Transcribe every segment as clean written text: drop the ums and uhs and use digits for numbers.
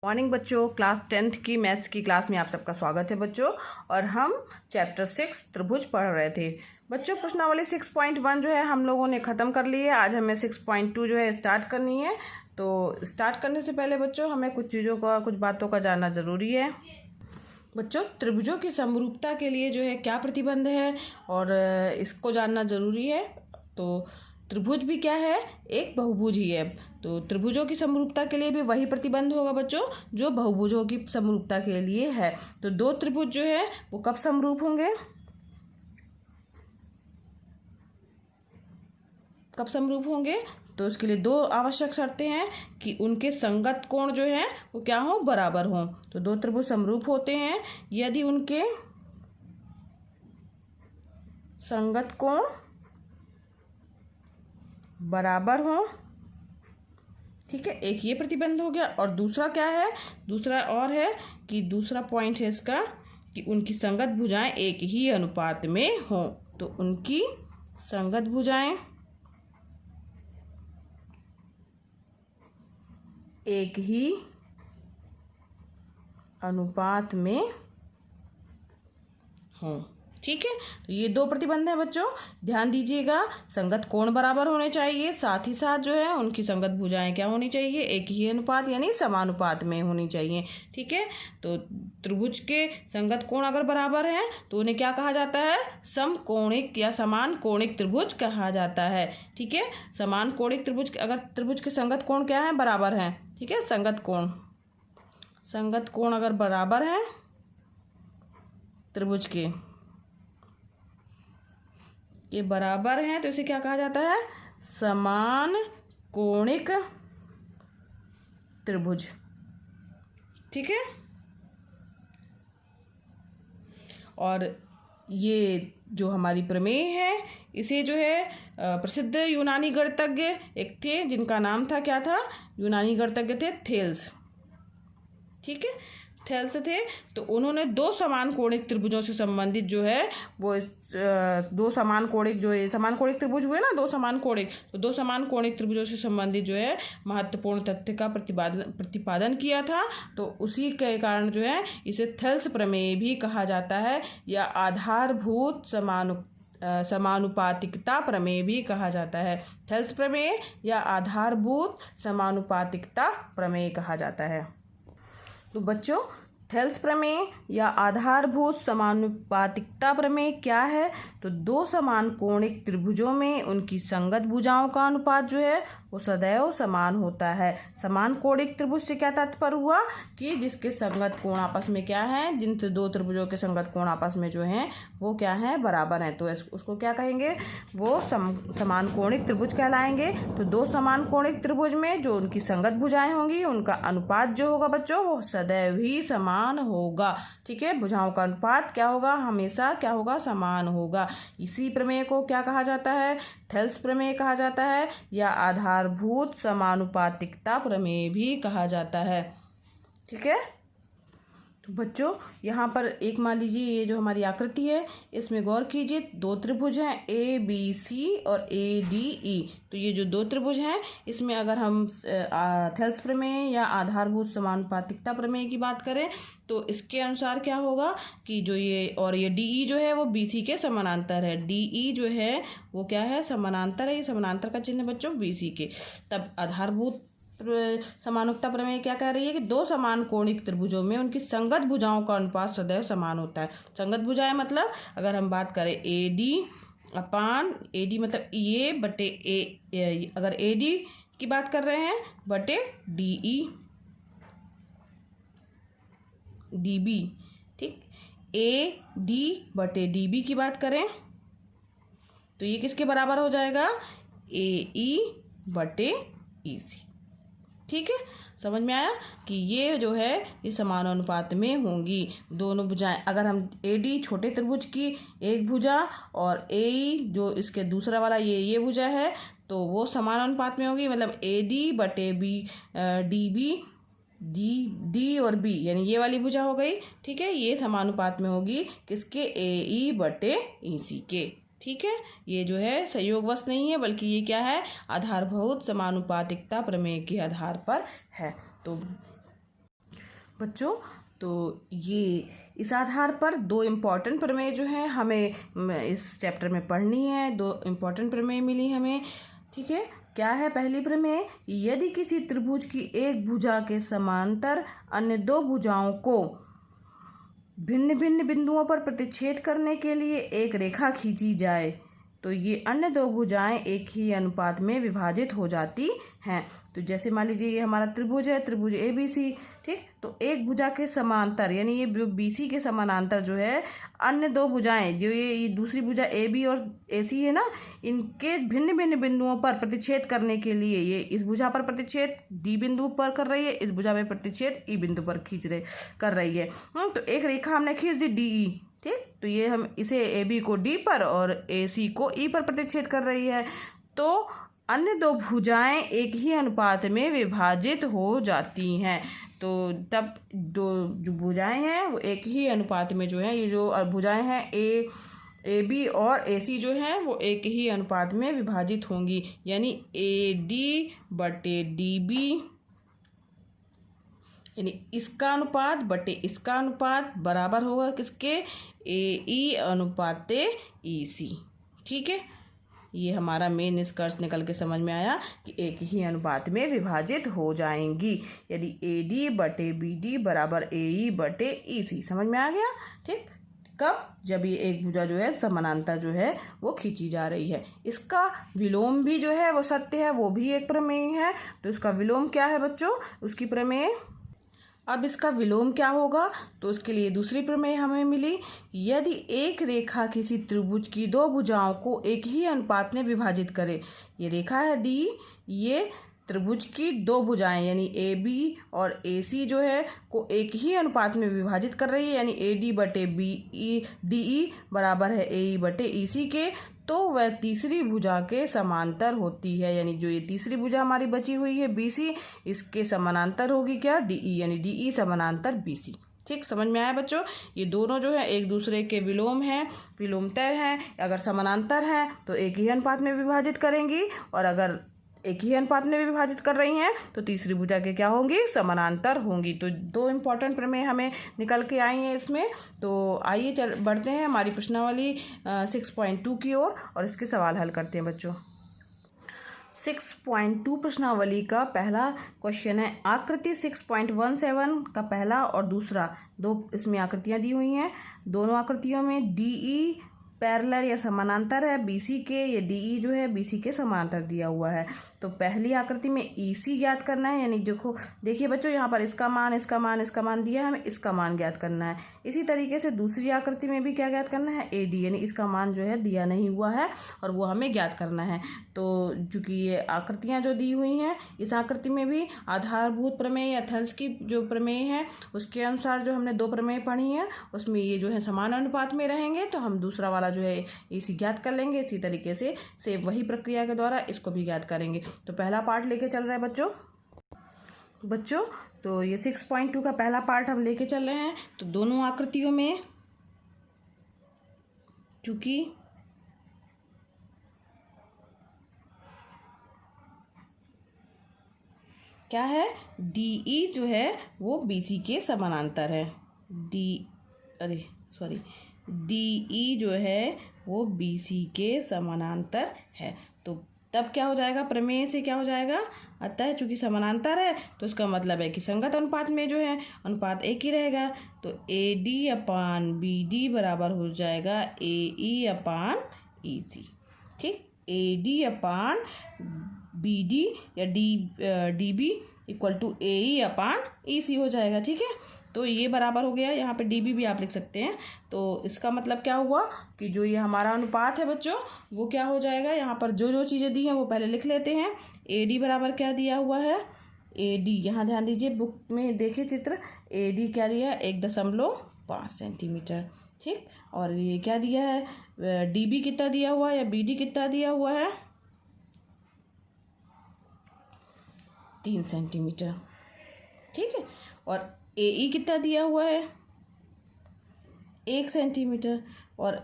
Morning बच्चों, class 10th की maths की क्लास में आप सबका स्वागत है बच्चों। और हम चैप्टर 6 त्रिभुज पढ़ रहे थे बच्चों। प्रश्नावली 6.1 जो है हम लोगों ने ख़त्म कर ली है। आज हमें 6.2 जो है स्टार्ट करनी है। तो स्टार्ट करने से पहले बच्चों हमें कुछ बातों का जानना ज़रूरी है। बच्चों, त्रिभुजों की समरूपता के लिए जो है क्या प्रतिबंध है और इसको जानना ज़रूरी है। तो त्रिभुज भी क्या है, एक बहुभुज ही है। तो त्रिभुजों की समरूपता के लिए भी वही प्रतिबंध होगा बच्चों जो बहुभुजों की समरूपता के लिए है। तो दो त्रिभुज जो है वो कब समरूप होंगे, कब समरूप होंगे? तो उसके लिए दो आवश्यक शर्तें हैं कि उनके संगत कोण जो है वो क्या हो, बराबर हों। तो दो त्रिभुज समरूप होते हैं यदि उनके संगत कोण बराबर हों। ठीक है, एक ये प्रतिबंध हो गया। और दूसरा क्या है, दूसरा और है कि दूसरा पॉइंट है इसका कि उनकी संगत भुजाएं एक ही अनुपात में हों। तो उनकी संगत भुजाएं एक ही अनुपात में हों। ठीक है, तो ये दो प्रतिबंध हैं बच्चों, ध्यान दीजिएगा। संगत कोण बराबर होने चाहिए, साथ ही साथ जो है उनकी संगत भुजाएं क्या होनी चाहिए, एक ही अनुपात यानी समानुपात में होनी चाहिए। ठीक है, तो त्रिभुज के संगत कोण अगर बराबर हैं तो उन्हें क्या कहा जाता है, समकोणिक या समान कोणिक त्रिभुज कहा जाता है। ठीक है, समान कोणिक त्रिभुज, अगर त्रिभुज के संगत कोण क्या है, बराबर हैं। ठीक है, संगत कोण अगर बराबर हैं त्रिभुज के, ये बराबर हैं तो इसे क्या कहा जाता है, समान कोणिक त्रिभुज। ठीक है, और ये जो हमारी प्रमेय है इसे जो है प्रसिद्ध यूनानी गणितज्ञ एक थे जिनका नाम था, क्या था, यूनानी गणितज्ञ थे थेल्स। ठीक है, थेल्स थे। तो उन्होंने दो समान कोणिक त्रिभुजों से संबंधित जो है वो दो समान कोणिक, जो ये समान कोणिक त्रिभुज हुए ना, दो समान कोणिक, तो दो समान कोणिक त्रिभुजों से संबंधित जो है महत्वपूर्ण तथ्य का प्रतिपादन किया था। तो उसी के कारण जो है इसे थेल्स प्रमेय भी कहा जाता है या आधारभूत समानुपातिकता प्रमेय भी कहा जाता है। थेल्स प्रमेय या आधारभूत समानुपातिकता प्रमेय कहा जाता है। तो बच्चों, थेल्स प्रमेय या आधारभूत समानुपातिकता प्रमेय क्या है, तो दो समान कोणिक त्रिभुजों में उनकी संगत भुजाओं का अनुपात जो है वो सदैव समान होता है। समान कोणिक त्रिभुज से क्या तात्पर्य हुआ कि जिसके संगत कोण आपस में क्या है, जिन दो त्रिभुजों के संगत कोण आपस में जो हैं वो क्या है, बराबर हैं। तो उसको क्या कहेंगे, वो समान कोणिक त्रिभुज कहलाएंगे। तो दो समान कोणिक त्रिभुज में जो उनकी संगत भुजाएं होंगी उनका अनुपात जो होगा बच्चों वो सदैव ही समान होगा। ठीक है, भुजाओं का अनुपात क्या होगा, हमेशा क्या होगा, समान होगा। इसी प्रमेय को क्या कहा जाता है, थेल्स प्रमेय कहा जाता है या आधारभूत समानुपातिकता प्रमेय भी कहा जाता है। ठीक है, तो बच्चों यहाँ पर एक मान लीजिए ये जो हमारी आकृति है इसमें गौर कीजिए, दो त्रिभुज हैं ABC और ADE। तो ये जो दो त्रिभुज हैं इसमें अगर हम थेल्स प्रमेय या आधारभूत समानुपातिकता प्रमेय की बात करें तो इसके अनुसार क्या होगा कि जो ये और ये DE जो है वो BC के समानांतर है। DE जो है वो क्या है, समानांतर है। ये समानांतर का चिन्ह बच्चों BC के। तब आधारभूत समानुपातिकता प्रमेय क्या कह रही है कि दो समान कोणिक त्रिभुजों में उनकी संगत भुजाओं का अनुपात सदैव समान होता है। संगत भुजाएं मतलब अगर हम बात करें AD मतलब ये बटे ए, अगर AD की बात कर रहे हैं बटे DB। ठीक, AD बटे DB की बात करें तो ये किसके बराबर हो जाएगा, AE बटे EC। ठीक है, समझ में आया कि ये जो है ये समानुपात में होंगी दोनों भुजाएं। अगर हम AD छोटे त्रिभुज की एक भुजा और AE जो इसके दूसरा वाला ये भुजा है तो वो समानुपात में होगी। मतलब AD बटे DB, D और B यानी ये वाली भुजा हो गई। ठीक है, ये समानुपात में होगी किसके, AE बटे EC के। ठीक है, ये जो है संयोगवश नहीं है बल्कि ये क्या है, आधारभूत समानुपातिकता प्रमेय के आधार पर है। तो बच्चों, तो ये इस आधार पर दो इम्पॉर्टेंट प्रमेय जो है हमें इस चैप्टर में पढ़नी है। दो इम्पॉर्टेंट प्रमेय मिली हमें, ठीक है। क्या है पहली प्रमेय? यदि किसी त्रिभुज की एक भुजा के समांतर अन्य दो भुजाओं को भिन्न भिन्न बिंदुओं पर प्रतिच्छेद करने के लिए एक रेखा खींची जाए तो ये अन्य दो भुजाएं एक ही अनुपात में विभाजित हो जाती हैं। तो जैसे मान लीजिए ये हमारा त्रिभुज है, त्रिभुज ए बी सी, ठीक। तो एक भुजा के समांतर यानी ये बी सी के समानांतर जो है अन्य दो भुजाएं, जो ये दूसरी भुजा ए बी और ए सी है ना, इनके भिन्न भिन्न बिंदुओं पर प्रतिच्छेद करने के लिए ये इस भुजा पर प्रतिच्छेद डी बिंदु पर कर रही है, इस भुजा पर प्रतिच्छेद ई बिंदु पर कर रही है। तो एक रेखा हमने खींच दी डी ई, ठीक। तो ये हम इसे ए बी को डी पर और ए सी को ई पर प्रतिच्छेद कर रही है। तो अन्य दो भुजाएं एक ही अनुपात में विभाजित हो जाती हैं। तो तब दो जो भुजाएं हैं वो एक ही अनुपात में जो है, ये जो भुजाएं हैं ए बी और ए सी जो हैं वो एक ही अनुपात में विभाजित होंगी। यानी ए डी बटे डी बी, यानी इसका अनुपात बटे इसका अनुपात बराबर होगा किसके? ए ई अनुपाते ई सी, ठीक है। ये हमारा मेन निष्कर्ष निकल के समझ में आया कि एक ही अनुपात में विभाजित हो जाएंगी। यदि ए डी बटे बी डी बराबर ए ई बटे ई सी, समझ में आ गया, ठीक। कब? जब ये एक भुजा जो है समानांतर जो है वो खींची जा रही है। इसका विलोम भी जो है वो सत्य है, वो भी एक प्रमेय है। तो इसका विलोम क्या है बच्चों? उसकी प्रमेय। अब इसका विलोम क्या होगा? तो उसके लिए दूसरी प्रमेय हमें मिली। यदि एक रेखा किसी त्रिभुज की दो भुजाओं को एक ही अनुपात में विभाजित करे, ये रेखा है डी, ये त्रिभुज की दो भुजाएं यानी ए बी और ए सी जो है को एक ही अनुपात में विभाजित कर रही है, यानी ए डी बटे बी ई डी ई बराबर है ए ई बटे ई सी के, तो वह तीसरी भुजा के समांतर होती है। यानी जो ये तीसरी भुजा हमारी बची हुई है बी सी, इसके समानांतर होगी क्या? डी ई, यानी डी ई समानांतर बी सी, ठीक। समझ में आया बच्चों? ये दोनों जो है एक दूसरे के विलोम हैं, विलोमतय हैं। अगर समानांतर हैं तो एक ही अनुपात में विभाजित करेंगी, और अगर एक ही अनुपात में विभाजित कर रही हैं तो तीसरी भुजा के क्या होंगी? समानांतर होंगी। तो दो इम्पॉर्टेंट प्रमेय हमें निकल के आई हैं इसमें। तो आइए बढ़ते हैं हमारी प्रश्नावली 6.2 की ओर और इसके सवाल हल करते हैं बच्चों। 6.2 प्रश्नावली का पहला क्वेश्चन है, आकृति 6.17 का पहला और दूसरा दो इसमें आकृतियाँ दी हुई हैं। दोनों आकृतियों में डी ई पैरेलल या समानांतर है बीसी के, ये डीई जो है बीसी के समांतर दिया हुआ है। तो पहली आकृति में ईसी ज्ञात करना है, यानी देखिए बच्चों यहाँ पर इसका मान इसका मान इसका मान दिया है, हमें इसका मान ज्ञात करना है। इसी तरीके से दूसरी आकृति में भी क्या ज्ञात करना है? एडी, यानी इसका मान जो है दिया नहीं हुआ है और वो हमें ज्ञात करना है। तो चूँकि ये आकृतियाँ जो दी हुई हैं, इस आकृति में भी आधारभूत प्रमेय या थेल्स की जो प्रमेय है उसके अनुसार जो हमने दो प्रमेय पढ़ी हैं उसमें ये जो है समान अनुपात में रहेंगे, तो हम दूसरा वाला जो है इसी ज्ञात कर लेंगे। इसी तरीके से सेम वही प्रक्रिया के द्वारा इसको भी ज्ञात करेंगे। तो पहला पार्ट लेके चल रहा है बच्चों। तो ये 6.2 का पहला पार्ट हम लेके चल रहे हैं। तो दोनों आकृतियों में चूंकि क्या है, डीई जो है वो बीसी के समानांतर है। डीई जो है वो बीसी के समानांतर है। तो तब क्या हो जाएगा? प्रमेय से क्या हो जाएगा? अतः चूंकि समानांतर है तो उसका मतलब है कि संगत अनुपात में जो है अनुपात एक ही रहेगा। तो A D upon B D बराबर हो जाएगा A E upon E C, ठीक। A D upon B D या D B equal to A E upon E C हो जाएगा, ठीक है। तो ये बराबर हो गया, यहाँ पे डी बी भी आप लिख सकते हैं। तो इसका मतलब क्या हुआ कि जो ये हमारा अनुपात है बच्चों वो क्या हो जाएगा, यहाँ पर जो जो चीज़ें दी हैं वो पहले लिख लेते हैं। ए डी बराबर क्या दिया हुआ है? ए डी, यहाँ ध्यान दीजिए बुक में देखिए चित्र, ए डी क्या दिया है? 1.5 सेंटीमीटर, ठीक। और ये क्या दिया है? डी बी कितना दिया हुआ है या बी डी कितना दिया हुआ है? 3 सेंटीमीटर, ठीक है। और ए ई कितना दिया हुआ है? 1 सेंटीमीटर। और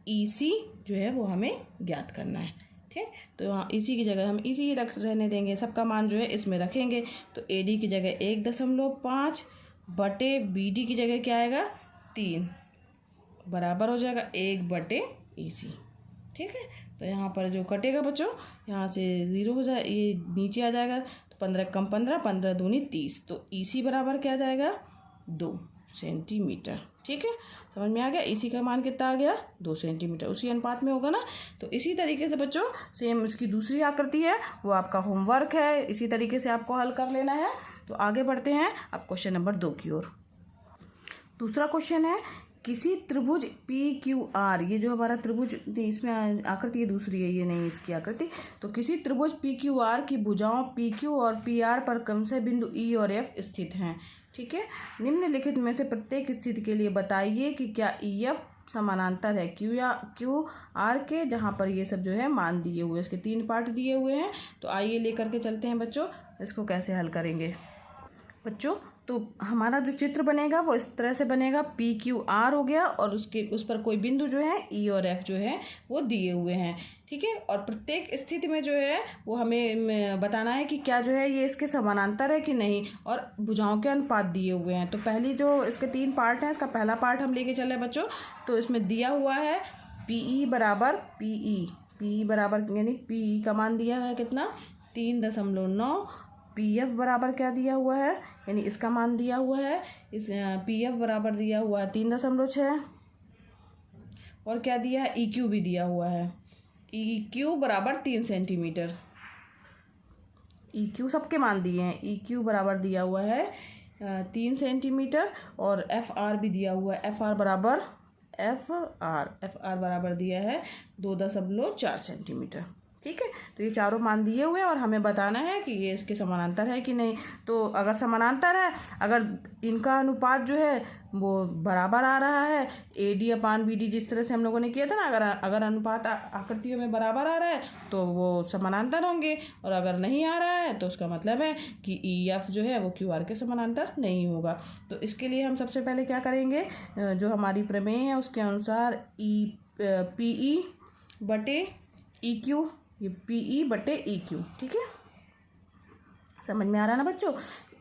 ई सी जो है वो हमें ज्ञात करना है, ठीक। तो यहाँ इसी की जगह हम इसी रहने देंगे, सबका मान जो है इसमें रखेंगे। तो ए डी की जगह 1.5 बटे BD की जगह क्या आएगा 3 बराबर हो जाएगा 1/AC। ठीक है, तो यहाँ पर जो कटेगा बच्चों, यहाँ से 0 हो जाए, ये नीचे आ जाएगा, तो 15 कम 15, 15 दूनी 30, तो EC बराबर क्या आ जाएगा 2 सेंटीमीटर। ठीक है, समझ में आ गया। EC का मान कितना आ गया 2 सेंटीमीटर, उसी अनुपात में होगा ना। तो इसी तरीके से बच्चों सेम इसकी दूसरी आकृति है, वो आपका होमवर्क है, इसी तरीके से आपको हल कर लेना है। तो आगे बढ़ते हैं अब क्वेश्चन नंबर 2 की ओर। दूसरा क्वेश्चन है, किसी त्रिभुज PQR, ये जो हमारा त्रिभुज इसमें आकृति ये दूसरी है, ये नहीं इसकी आकृति। तो किसी त्रिभुज PQR की भुजाओं PQ और PR पर क्रमशः बिंदु E और F स्थित हैं। ठीक है, निम्नलिखित में से प्रत्येक स्थिति के लिए बताइए कि क्या EF समानांतर है QR के, जहाँ पर ये सब जो है मान दिए हुए, इसके 3 पार्ट दिए हुए हैं। तो आइए लेकर के चलते हैं बच्चों, इसको कैसे हल करेंगे। बच्चों तो हमारा जो चित्र बनेगा वो इस तरह से बनेगा, PQR हो गया और उस पर कोई बिंदु जो है E और F जो है वो दिए हुए हैं। ठीक है, और प्रत्येक स्थिति में जो है वो हमें बताना है कि क्या जो है ये इसके समानांतर है कि नहीं, और भुजाओं के अनुपात दिए हुए हैं। तो पहली जो इसके 3 पार्ट हैं, इसका पहला पार्ट हम लेके चले बच्चों। तो इसमें दिया हुआ है PE बराबर PE बराबर यानी PE का मान दिया है कितना 3.9, PF बराबर क्या दिया हुआ है, यानी इसका मान दिया हुआ है, इस PF बराबर दिया हुआ है 3.6, और क्या दिया है EQ भी दिया हुआ है, EQ बराबर 3 सेंटीमीटर। EQ सबके मान दिए हैं, EQ बराबर दिया हुआ है 3 सेंटीमीटर, और FR भी दिया हुआ है, FR बराबर दिया है 2.4 सेंटीमीटर। ठीक है, तो ये चारों मान दिए हुए हैं और हमें बताना है कि ये इसके समानांतर है कि नहीं। तो अगर समानांतर है, अगर इनका अनुपात जो है वो बराबर आ रहा है, AD/BD जिस तरह से हम लोगों ने किया था ना, अगर अनुपात आकृतियों में बराबर आ रहा है तो वो समानांतर होंगे, और अगर नहीं आ रहा है तो उसका मतलब है कि EF जो है वो QR के समानांतर नहीं होगा। तो इसके लिए हम सबसे पहले क्या करेंगे, जो हमारी प्रमेय है उसके अनुसार PE बटे EQ, ये PE बटे EQ। ठीक है, समझ में आ रहा है ना बच्चों।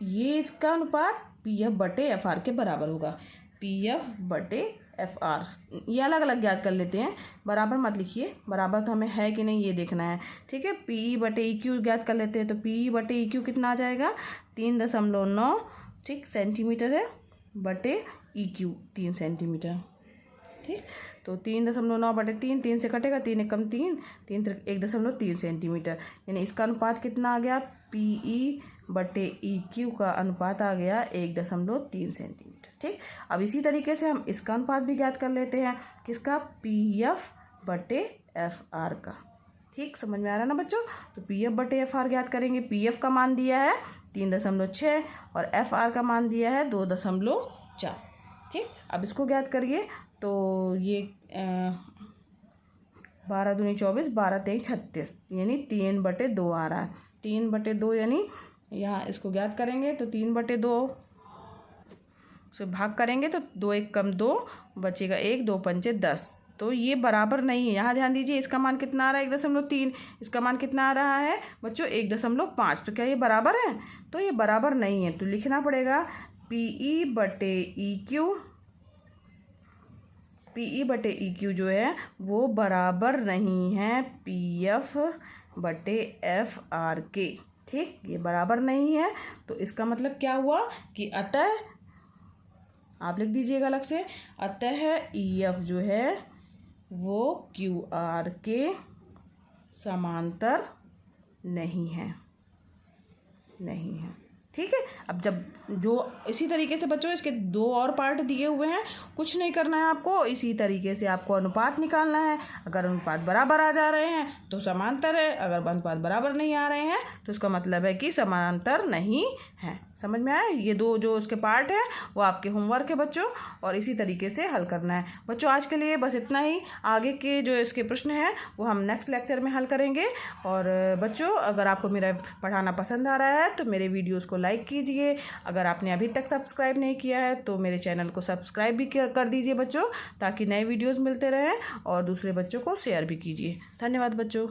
ये इसका अनुपात PF बटे FR के बराबर होगा, PF बटे FR, ये अलग अलग ज्ञात कर लेते हैं, बराबर मत लिखिए, बराबर तो हमें है कि नहीं ये देखना है। ठीक है, PE बटे EQ ज्ञात कर लेते हैं। तो PE बटे EQ कितना आ जाएगा 3.9 ठीक सेंटीमीटर है, बटे EQ 3 सेंटीमीटर। ठीक, तो 3.9 बटे 3, 3 से कटेगा, 3 एकम 3, 3 1.3 सेंटीमीटर, यानी इसका अनुपात कितना आ गया, PE बटे EQ का अनुपात आ गया 1.3 सेंटीमीटर। ठीक, अब इसी तरीके से हम इसका अनुपात भी ज्ञात कर लेते हैं, किसका, PF बटे FR का। ठीक, समझ में आ रहा है ना बच्चों। तो PF बटे FR ज्ञात करेंगे। PF का मान दिया है 3.6 और FR का मान दिया है 2.4। ठीक, अब इसको ज्ञात करिए। तो ये 12 दूनी 24, 12 तेईं 36, यानी 3/2 आ रहा है। 3/2 यानी यहाँ इसको ज्ञात करेंगे तो 3/2 से भाग करेंगे तो 2 एक कम 2 बचेगा 1, 2 पंचे 10। तो ये बराबर नहीं है, यहाँ ध्यान दीजिए, इसका मान कितना आ रहा है 1.3, इसका मान कितना आ रहा है बच्चों 1.5। तो क्या ये बराबर है, तो ये बराबर नहीं है। तो लिखना पड़ेगा PE बटे EQ जो है वो बराबर नहीं है PF बटे FR के। ठीक, ये बराबर नहीं है। तो इसका मतलब क्या हुआ कि अतः, आप लिख दीजिएगा अलग से, अतः EF जो है वो QR के समांतर नहीं है। ठीक है, अब जब जो इसी तरीके से बच्चों इसके 2 और पार्ट दिए हुए हैं, कुछ नहीं करना है आपको, इसी तरीके से आपको अनुपात निकालना है। अगर अनुपात बराबर आ जा रहे हैं तो समांतर है, अगर अनुपात बराबर नहीं आ रहे हैं तो इसका मतलब है कि समांतर नहीं है। समझ में आया, ये 2 जो इसके पार्ट हैं वो आपके होमवर्क है बच्चों, और इसी तरीके से हल करना है। बच्चों आज के लिए बस इतना ही, आगे के जो इसके प्रश्न हैं वो हम नेक्स्ट लेक्चर में हल करेंगे। और बच्चों अगर आपको मेरा पढ़ाना पसंद आ रहा है तो मेरे वीडियोज़ को लाइक कीजिए। अगर आपने अभी तक सब्सक्राइब नहीं किया है तो मेरे चैनल को सब्सक्राइब भी कर दीजिए बच्चों, ताकि नए वीडियोज़ मिलते रहें, और दूसरे बच्चों को शेयर भी कीजिए। धन्यवाद बच्चों।